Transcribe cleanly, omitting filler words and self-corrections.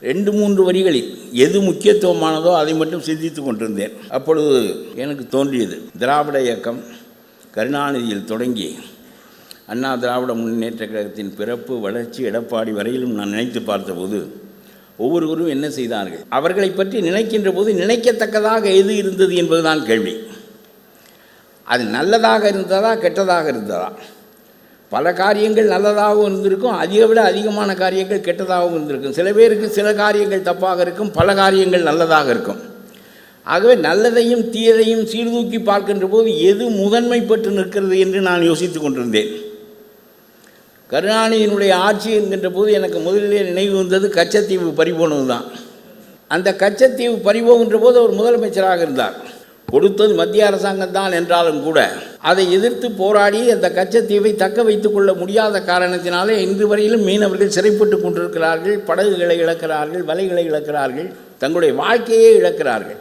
2-3 வரிகளில் எது முக்கியத்துவமானதோ அதை மட்டும் சிந்தித்து கொண்டிருந்தேன். அப்பொழுது எனக்கு தோன்றியது, திராவிட இயக்கம் கருணாநிதியில் தொடங்கி அண்ணா திராவிட முன்னேற்ற கழகத்தின் பிறப்பு, வளர்ச்சி, எடப்பாடி வரையிலும் நான் நினைத்து பார்த்தபோது ஒவ்வொருவரும் என்ன செய்தார்கள், அவர்களை பற்றி நினைக்கின்ற போது நினைக்கத்தக்கதாக எது இருந்தது என்பதுதான் கேள்வி. அது நல்லதாக இருந்ததா கெட்டதாக இருந்ததா? பல காரியங்கள் நல்லதாகவும் இருந்திருக்கும், அதை விட அதிகமான காரியங்கள் கெட்டதாகவும் இருந்திருக்கும். சில பேருக்கு சில காரியங்கள் தப்பாக இருக்கும், பல காரியங்கள் நல்லதாக இருக்கும். ஆகவே நல்லதையும் தீயதையும் சீர்தூக்கி பார்க்கின்ற போது எது முதன்மை பெற்று நிற்கிறது என்று நான் யோசித்து கொண்டிருந்தேன். கருணாநிதியினுடைய ஆட்சி என்கின்ற போது எனக்கு முதலிலே நினைவு வந்தது கச்சத்தீவு பறிபோனது தான். அந்த கச்சத்தீவு பறிபோகின்ற போது அவர் முதலமைச்சராக இருந்தார். கொடுத்தது மத்திய அரசாங்கம் தான் என்றாலும் கூட அதை எதிர்த்து போராடி அந்த கச்சத்தீவை தக்க வைத்துக் கொள்ள முடியாத காரணத்தினாலே இன்று வரையிலும் மீனவர்கள் சிறைப்பட்டு கொண்டிருக்கிறார்கள், படகுகளை இழக்கிறார்கள், வலைகளை இழக்கிறார்கள், தங்களுடைய வாழ்க்கையே இழக்கிறார்கள்.